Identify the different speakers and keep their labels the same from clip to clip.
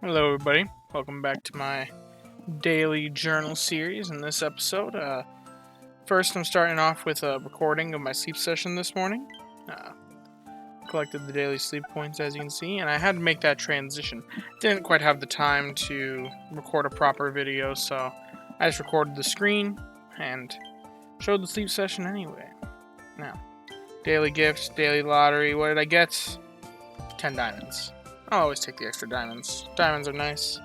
Speaker 1: Hello, everybody. Welcome back to my daily journal series. In this episode, first I'm starting off with a recording of my sleep session this morning. Uh, Collected the daily sleep points, as you can see, and I had to make that transition. Didn't quite have the time to record a proper video, so I just recorded the screen and showed the sleep session anyway. Now, daily gifts, daily lottery. What did I get? 10 diamonds. I'll always take the extra diamonds. Diamonds are nice.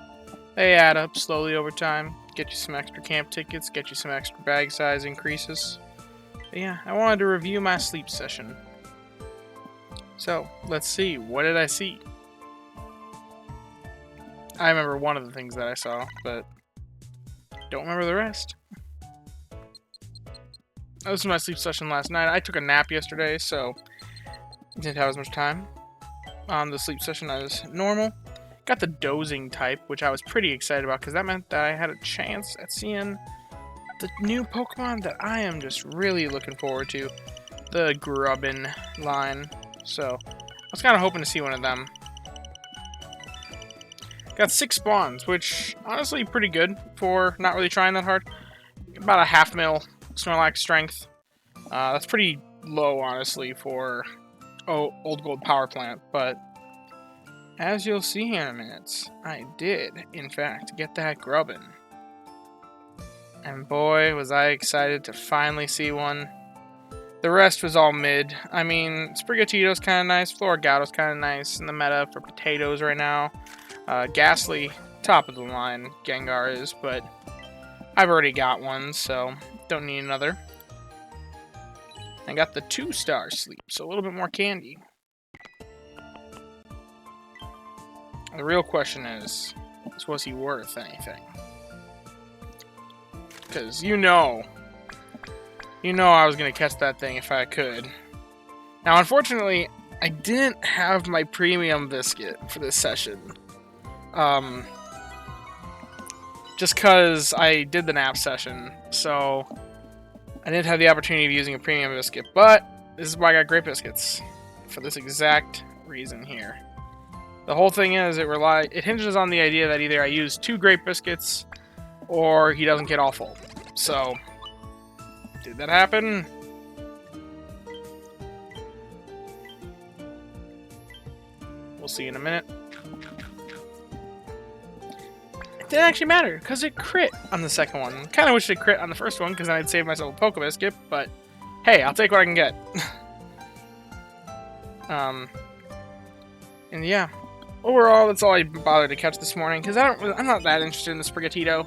Speaker 1: They add up slowly over time, get you some extra camp tickets, get you some extra bag size increases. But yeah, I wanted to review my sleep session. So, let's see, what did I see? I remember one of the things that I saw, but don't remember the rest. This was my sleep session last night. I took a nap yesterday, so didn't have as much time on the sleep session as normal. Got the dozing type, which I was pretty excited about because that meant that I had a chance at seeing the new Pokemon that I am just really looking forward to, the Grubbin line. So I was kind of hoping to see one of them. Got 6 spawns, which honestly pretty good for not really trying that hard. About a half mil Snorlax strength. That's pretty low, honestly, for Old Gold Power Plant, but as you'll see here in a minute, I did, in fact, get that Grubbin. And boy, was I excited to finally see one. The rest was all mid. I mean, Sprigatito's kind of nice, Florigato's kind of nice in the meta for potatoes right now. Ghastly, top of the line, Gengar is, but I've already got one, so don't need another. I got the 2-star sleep, so a little bit more candy. The real question is was he worth anything? Because you know I was going to catch that thing if I could. Now, unfortunately, I didn't have my premium biscuit for this session. Just because I did the nap session, so I didn't have the opportunity of using a premium biscuit. But this is why I got great biscuits, for this exact reason here. The whole thing is, it hinges on the idea that either I use 2 Great Biscuits, or he doesn't get all full. So, did that happen? We'll see in a minute. It didn't actually matter, because it crit on the second one. Kind of wish it crit on the first one, because then I'd save myself a Poke Biscuit, but hey, I'll take what I can get. And yeah. Overall, that's all I bothered to catch this morning, because I'm not that interested in the Sprigatito.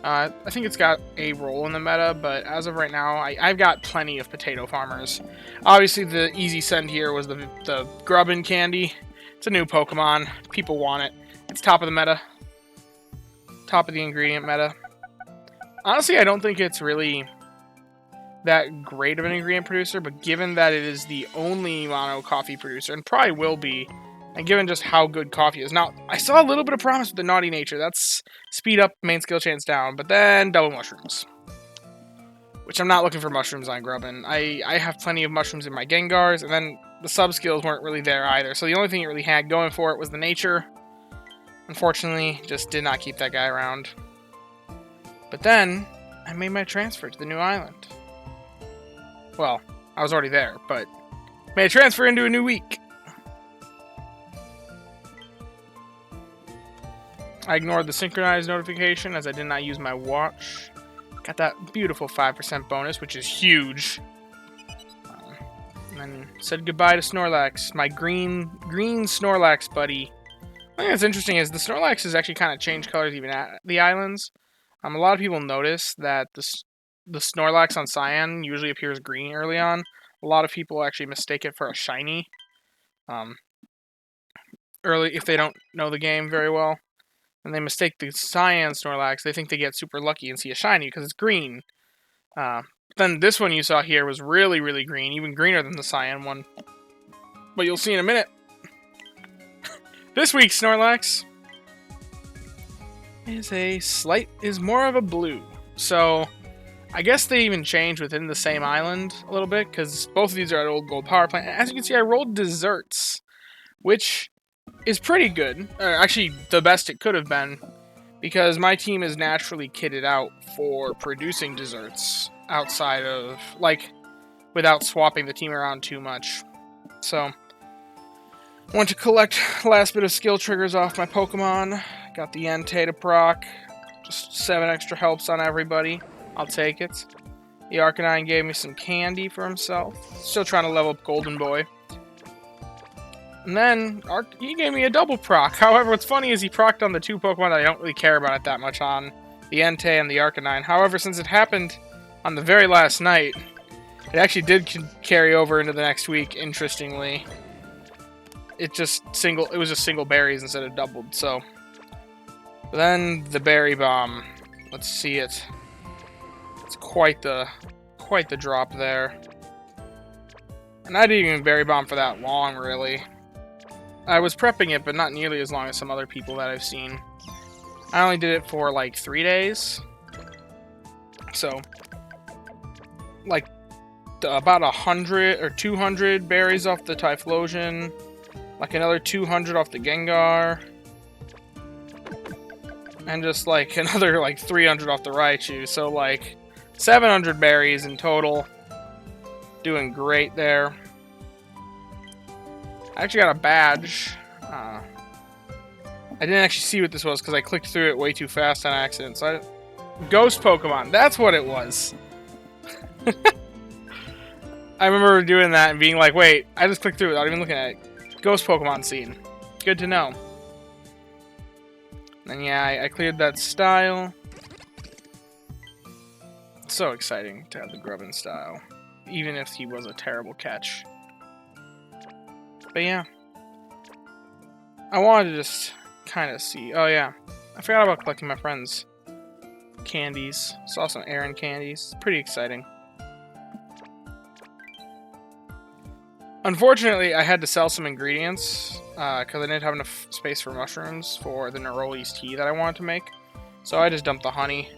Speaker 1: I think it's got a role in the meta, but as of right now, I've got plenty of potato farmers. Obviously, the easy send here was the Grubbin candy. It's a new Pokemon. People want it. It's top of the meta. Top of the ingredient meta. Honestly, I don't think it's really that great of an ingredient producer, but given that it is the only mono coffee producer, and probably will be, and given just how good coffee is. Now, I saw a little bit of promise with the Naughty Nature. That's speed up, main skill chance down, but then double mushrooms. Which I'm not looking for mushrooms on Grubbin. I have plenty of mushrooms in my Gengars, and then the sub-skills weren't really there either. So the only thing it really had going for it was the Nature. Unfortunately, just did not keep that guy around. But then, I made my transfer to the new island. Well, I was already there, but made a transfer into a new week. I ignored the synchronized notification as I did not use my watch. Got that beautiful 5% bonus, which is huge. And then said goodbye to Snorlax, my green Snorlax buddy. One thing that's interesting is the Snorlax has actually kind of changed colors even at the islands. A lot of people notice that the Snorlax on Cyan usually appears green early on. A lot of people actually mistake it for a shiny. Early, if they don't know the game very well. And they mistake the Cyan Snorlax, they think they get super lucky and see a shiny because it's green. Then this one you saw here was really, really green, even greener than the Cyan one. But you'll see in a minute. This week's Snorlax is more of a blue. So I guess they even changed within the same island a little bit, because both of these are at Old Gold Power Plant. As you can see, I rolled desserts, which is pretty good. Actually, the best it could have been, because my team is naturally kitted out for producing desserts outside of, like, without swapping the team around too much. So, want to collect last bit of skill triggers off my Pokemon. Got the Entei to proc. Just 7 extra helps on everybody. I'll take it. The Arcanine gave me some candy for himself. Still trying to level up Golden Boy. And then, he gave me a double proc. However, what's funny is he procced on the 2 Pokemon that I don't really care about it that much on. The Entei and the Arcanine. However, since it happened on the very last night, it actually did carry over into the next week, interestingly. It was just single berries instead of doubled, so. But then, the Berry Bomb. Let's see it. It's quite the drop there. And I didn't even Berry Bomb for that long, really. I was prepping it, but not nearly as long as some other people that I've seen. I only did it for like 3 days. So, like, about 100 or 200 berries off the Typhlosion. Like another 200 off the Gengar. And just like another like 300 off the Raichu. So like 700 berries in total. Doing great there. I actually got a badge. I didn't actually see what this was because I clicked through it way too fast on accident. So Ghost Pokemon, that's what it was. I remember doing that and being like, wait, I just clicked through it without even looking at it. Ghost Pokemon scene. Good to know. And yeah, I cleared that style. It's so exciting to have the Grubbin style. Even if he was a terrible catch. But yeah. I wanted to just kind of see. Oh yeah. I forgot about collecting my friends' candies. Saw some Aaron candies. Pretty exciting. Unfortunately, I had to sell some ingredients because I didn't have enough space for mushrooms for the Neroli's tea that I wanted to make. So I just dumped the honey.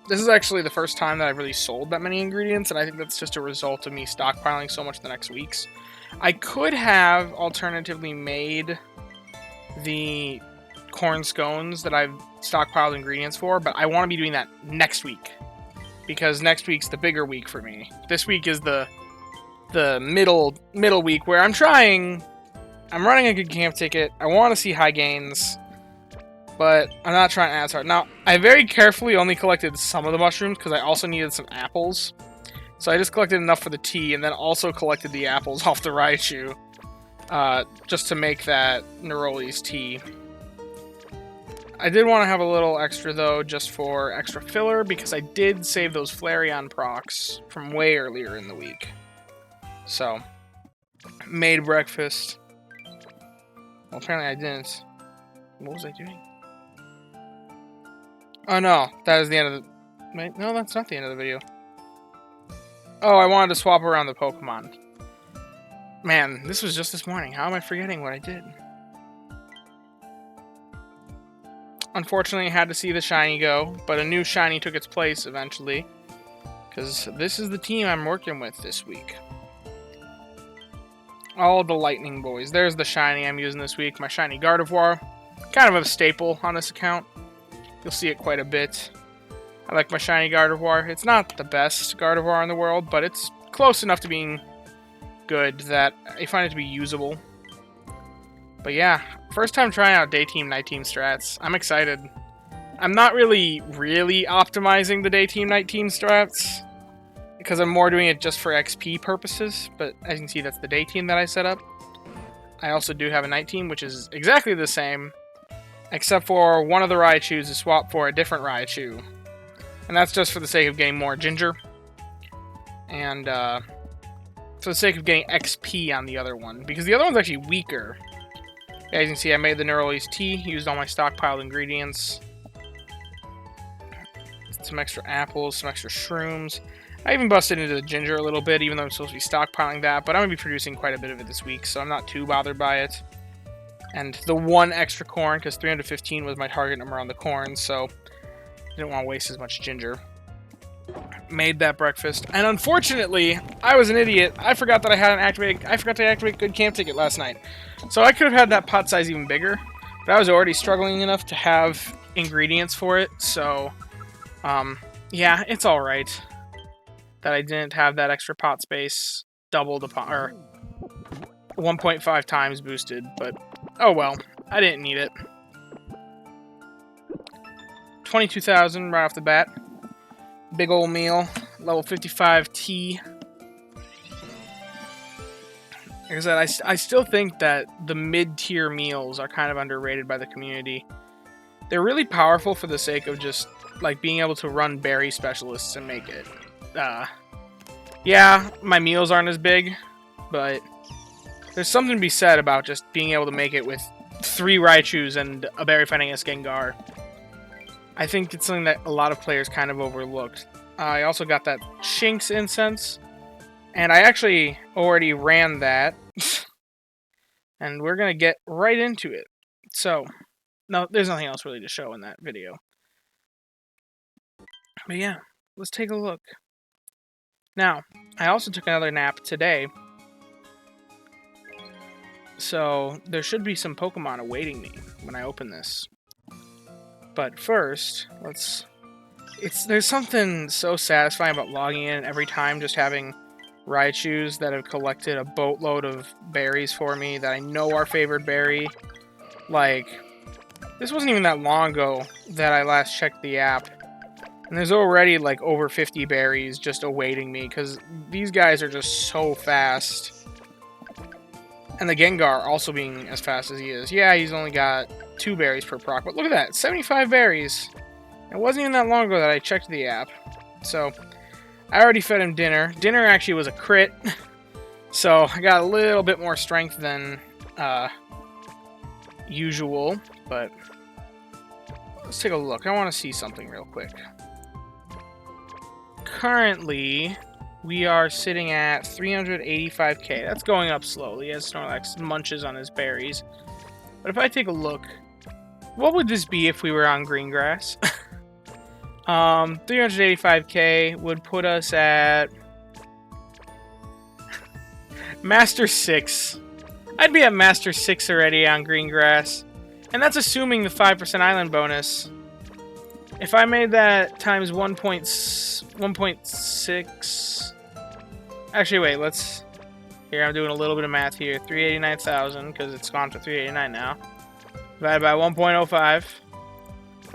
Speaker 1: This is actually the first time that I've really sold that many ingredients, and I think that's just a result of me stockpiling so much the next weeks. I could have alternatively made the corn scones that I've stockpiled ingredients for, but I want to be doing that next week. Because next week's the bigger week for me. This week is the middle week where I'm running a good camp ticket. I want to see high gains, but I'm not trying to add hard. Now, I very carefully only collected some of the mushrooms because I also needed some apples. So I just collected enough for the tea and then also collected the apples off the Raichu just to make that Neroli's tea. I did want to have a little extra though, just for extra filler, because I did save those Flareon procs from way earlier in the week. So, made breakfast. Well, apparently I didn't. What was I doing? Oh no, that is the end of the... Wait, no, that's not the end of the video. Oh, I wanted to swap around the Pokemon. Man, this was just this morning. How am I forgetting what I did? Unfortunately, I had to see the shiny go, but a new shiny took its place eventually. Because this is the team I'm working with this week. All the Lightning Boys. There's the shiny I'm using this week. My shiny Gardevoir. Kind of a staple on this account. You'll see it quite a bit. I like my shiny Gardevoir. It's not the best Gardevoir in the world, but it's close enough to being good that I find it to be usable. But yeah, first time trying out day team, night team strats. I'm excited. I'm not really optimizing the day team, night team strats, because I'm more doing it just for XP purposes, but as you can see, that's the day team that I set up. I also do have a night team, which is exactly the same, except for one of the Raichus is swapped for a different Raichu. And that's just for the sake of getting more ginger. And for the sake of getting XP on the other one, because the other one's actually weaker. As you can see, I made the Neroli's tea, used all my stockpiled ingredients. Some extra apples, some extra shrooms. I even busted into the ginger a little bit, even though I'm supposed to be stockpiling that, but I'm going to be producing quite a bit of it this week, so I'm not too bothered by it. And the one extra corn, because 315 was my target number on the corn, so I didn't want to waste as much ginger. Made that breakfast, and unfortunately, I was an idiot. I forgot that I hadn't activated. I forgot to activate good camp ticket last night, so I could have had that pot size even bigger. But I was already struggling enough to have ingredients for it, so yeah, it's all right that I didn't have that extra pot space doubled upon or 1.5 times boosted. But oh well, I didn't need it. 22,000 right off the bat. Big old meal, level 55 tea. Like I said, I still think that the mid-tier meals are kind of underrated by the community. They're really powerful for the sake of just like being able to run berry specialists and make it. Yeah, my meals aren't as big, but there's something to be said about just being able to make it with 3 Raichus and a berry fighting a Gengar. I think it's something that a lot of players kind of overlooked. I also got that Shinx incense, and I actually already ran that, and we're going to get right into it. So, no, there's nothing else really to show in that video. But yeah, let's take a look. Now, I also took another nap today, so there should be some Pokemon awaiting me when I open this. But first, there's something so satisfying about logging in every time, just having Raichus that have collected a boatload of berries for me that I know are favored berry. Like, this wasn't even that long ago that I last checked the app, and there's already like over 50 berries just awaiting me because these guys are just so fast. And the Gengar also being as fast as he is. Yeah, he's only got 2 berries per proc, but look at that, 75 berries. It wasn't even that long ago that I checked the app. So, I already fed him dinner. Dinner actually was a crit, so I got a little bit more strength than usual, but let's take a look. I want to see something real quick. Currently, we are sitting at 385k. That's going up slowly as Snorlax munches on his berries. But if I take a look, what would this be if we were on green grass? 385k would put us at Master 6. I'd be at Master 6 already on green grass. And that's assuming the 5% island bonus. If I made that times 1.6... Actually, wait, let's... Here, I'm doing a little bit of math here. 389,000, because it's gone to 389 now. Divided by 1.05.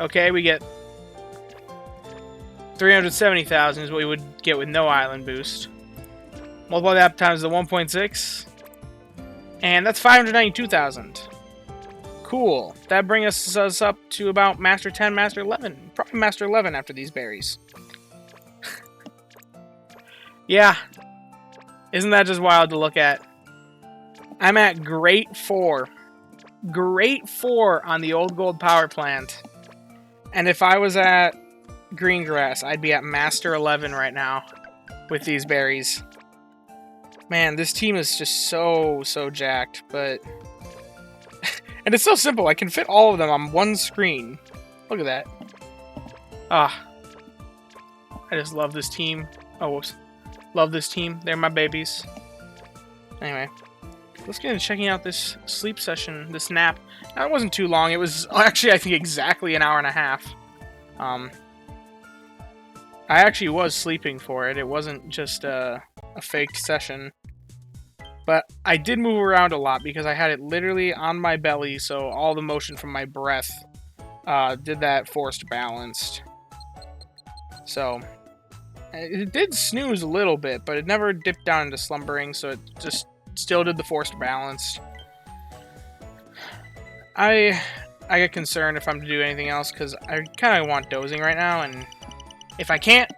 Speaker 1: Okay, we get 370,000 is what we would get with no island boost. Multiply that times the 1.6. And that's 592,000. Cool. That brings us up to about Master 10, Master 11. Probably Master 11 after these berries. Yeah. Isn't that just wild to look at? I'm at Great 4. Great 4 on the old gold power plant. And if I was at green grass, I'd be at Master 11 right now with these berries. Man, this team is just so jacked, but... And it's so simple. I can fit all of them on one screen. Look at that. Ah. I just love this team. Oh, whoops. Love this team. They're my babies. Anyway. Let's get into checking out this sleep session, this nap. Now, it wasn't too long. It was actually, I think, exactly an hour and a half. I actually was sleeping for it. It wasn't just a faked session. But I did move around a lot because I had it literally on my belly, so all the motion from my breath did that forced balanced. So, it did snooze a little bit, but it never dipped down into slumbering, so it just still did the forced balanced. I get concerned if I'm to do anything else, because I kind of want dozing right now, and if I can't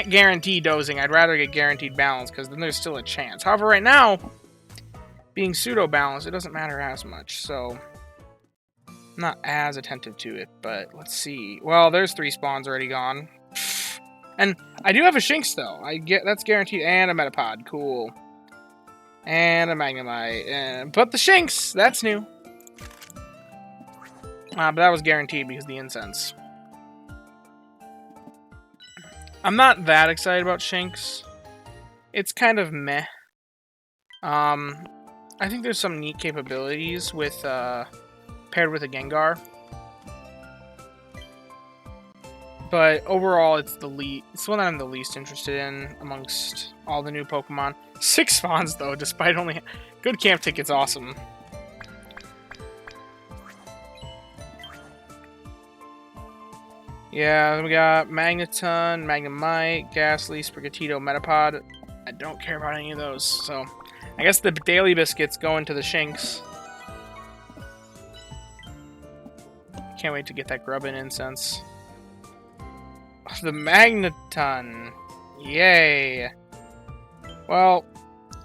Speaker 1: guarantee dozing, I'd rather get guaranteed balance, because then there's still a chance. However, right now, being pseudo-balanced, it doesn't matter as much, so I'm not as attentive to it, but let's see. Well, there's 3 spawns already gone. And I do have a Shinx, though. That's guaranteed, and a Metapod. Cool. And a Magnemite. But the Shinx! That's new. But that was guaranteed because of the incense. I'm not that excited about Shinx. It's kind of meh. I think there's some neat capabilities with paired with a Gengar. But overall, it's the one that I'm the least interested in amongst all the new Pokemon. 6 spawns, though, despite only... Good camp ticket's awesome. Yeah, we got Magneton, Magnemite, Ghastly, Sprigatito, Metapod. I don't care about any of those, so... I guess the Daily Biscuits go into the Shinx. Can't wait to get that Grubbin incense. The Magneton. Yay. Well,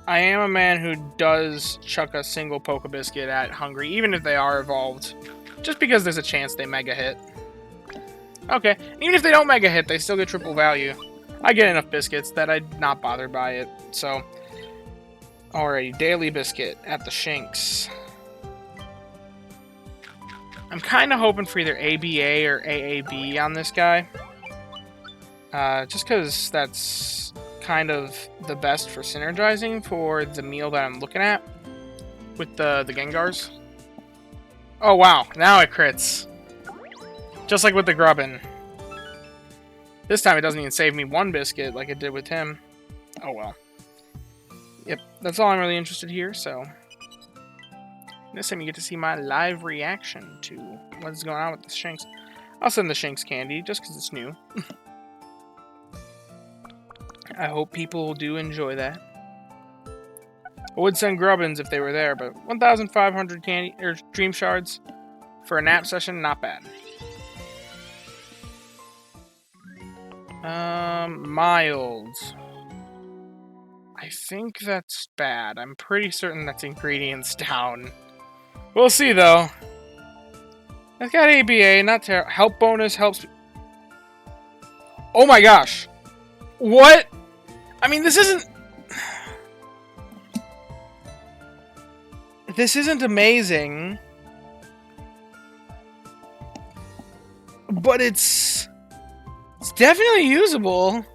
Speaker 1: I am a man who does chuck a single Pokebiscuit at Hungry, even if they are evolved. Just because there's a chance they Mega Hit. Okay, even if they don't Mega Hit, they still get triple value. I get enough biscuits that I'm not bothered by it, so... Alrighty, Daily Biscuit at the Shinx. I'm kind of hoping for either ABA or AAB on this guy. Just because that's kind of the best for synergizing for the meal that I'm looking at with the Gengars. Oh wow, now it crits. Just like with the Grubbin. This time it doesn't even save me 1 biscuit like it did with him. Oh well. Yep, that's all I'm really interested here, so... This time you get to see my live reaction to what's going on with the Shinx. I'll send the Shinx candy, just because it's new. I hope people do enjoy that. I would send Grubbins if they were there, but 1,500 candy or Dream Shards for a nap session, not bad. Mild. I think that's bad. I'm pretty certain that's ingredients down. We'll see, though. It's got ABA, not terrible. Help bonus helps... Oh my gosh! What? I mean, this isn't... This isn't amazing. But it's definitely usable.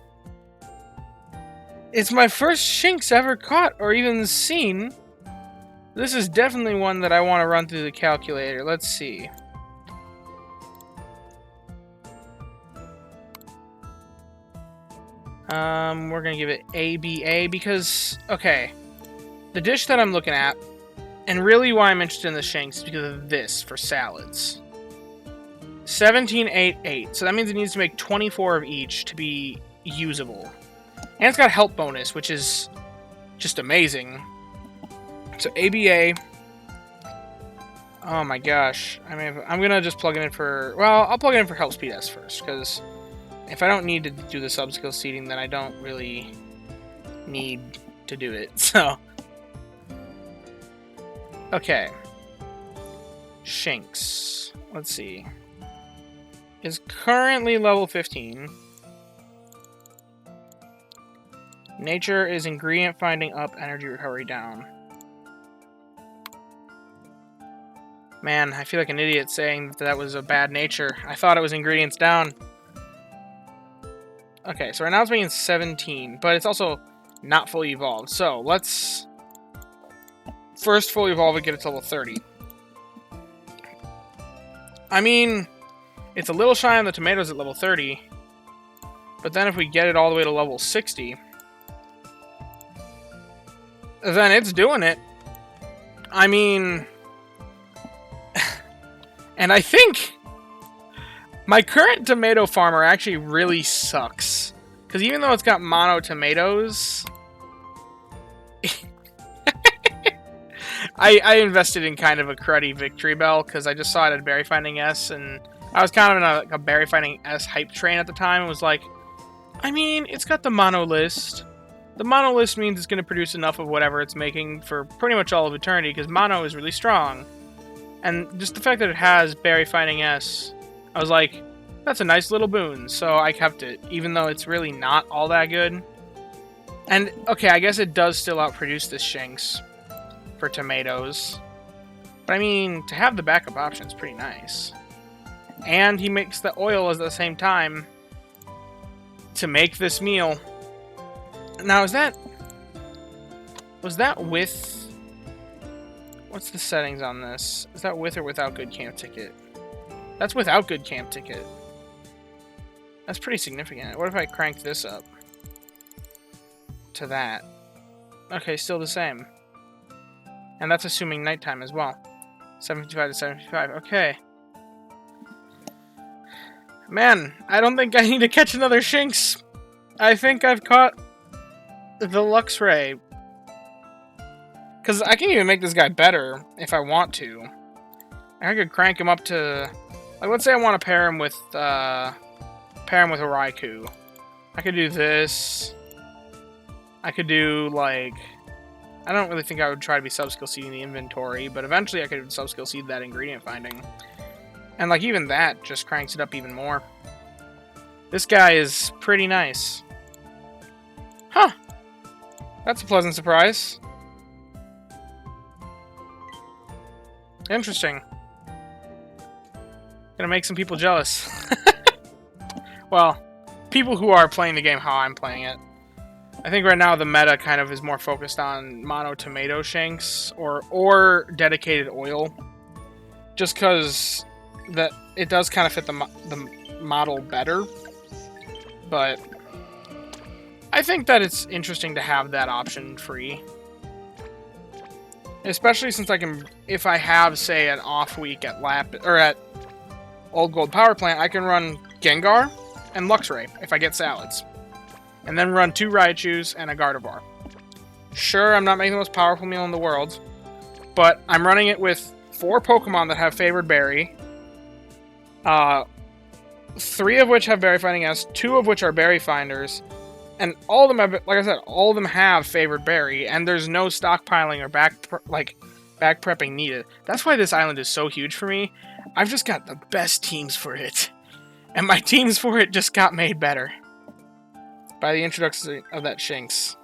Speaker 1: It's my first Shinx ever caught or even seen. This is definitely one that I want to run through the calculator. Let's see. We're gonna give it ABA because, okay, the dish that I'm looking at, and really why I'm interested in the Shinx is because of this for salads. 17, 8, 8. So that means it needs to make 24 of each to be usable. And it's got help bonus, which is just amazing. So ABA. Oh my gosh. I mean, I'm gonna just plug it in for... Well, I'll plug it in for Help Speed S first, because if I don't need to do the sub-skill seeding, then I don't really need to do it, so... Okay. Shinx. Let's see. Is currently level 15. Nature is ingredient finding up, energy recovery down. Man, I feel like an idiot saying that was a bad nature. I thought it was ingredients down. Okay, so right now it's making 17, but it's also not fully evolved. So let's first fully evolve and get it to level 30. I mean, it's a little shy on the tomatoes at level 30, but then if we get it all the way to level 60, then it's doing it. I mean... And I think my current tomato farmer actually really sucks. Because even though it's got mono tomatoes... I invested in kind of a cruddy victory bell because I just saw it at Berry Finding S, and I was kind of in a Berry Finding S hype train at the time, and was like, I mean, it's got the mono list. The mono list means it's going to produce enough of whatever it's making for pretty much all of eternity, because mono is really strong. And just the fact that it has Berry Finding S, I was like, that's a nice little boon, so I kept it, even though it's really not all that good. And, okay, I guess it does still outproduce this Shinx for tomatoes. But I mean, to have the backup option is pretty nice. And he makes the oil at the same time. to make this meal. Now, was that with... What's the settings on this? Is that with or without good camp ticket? That's without good camp ticket. That's pretty significant. What if I crank this up to that? Okay, still the same. And that's assuming nighttime as well. 755 to 755. Okay. Man, I don't think I need to catch another Shinx. I think I've caught the Luxray. Because I can even make this guy better if I want to. I could crank him up to... Like, let's say I want to pair him with a Raikou. I could do this. I could do, like... I don't really think I would try to be sub-skill seeding the inventory, but eventually I could sub-skill seed that ingredient finding. And, like, even that just cranks it up even more. This guy is pretty nice. Huh. That's a pleasant surprise. Interesting. Gonna make some people jealous. Well, people who are playing the game how I'm playing it. I think right now the meta kind of is more focused on mono tomato Shinx or dedicated oil. Just because that it does kind of fit the model better. But I think that it's interesting to have that option free. Especially since I can, if I have, say, an off week at at Old Gold Power Plant, I can run Gengar and Luxray if I get salads. And then run 2 Raichus and a Gardevoir. Sure, I'm not making the most powerful meal in the world, but I'm running it with 4 Pokemon that have favored berry. 3 of which have berry finding S, 2 of which are berry finders. And all of them have, like I said, all of them have favored berry, and there's no stockpiling or back prepping needed. That's why this island is so huge for me. I've just got the best teams for it. And my teams for it just got made better by the introduction of that Shinx.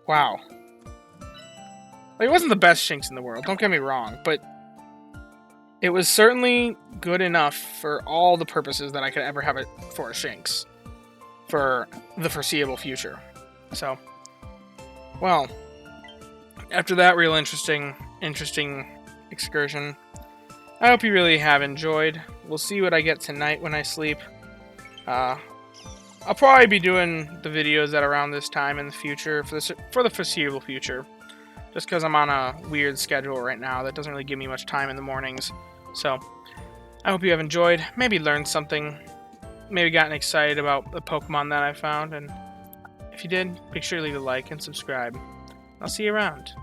Speaker 1: Wow. Like, it wasn't the best Shinx in the world, don't get me wrong, but it was certainly good enough for all the purposes that I could ever have it for a Shinx. For the foreseeable future. So, well, after that real interesting excursion, I hope you really have enjoyed. We'll see what I get tonight when I sleep. I'll probably be doing the videos at around this time in the future, for the foreseeable future. Just because I'm on a weird schedule right now that doesn't really give me much time in the mornings. So, I hope you have enjoyed, maybe learned something, maybe gotten excited about the Pokemon that I found, and if you did, make sure to leave a like and subscribe. I'll see you around.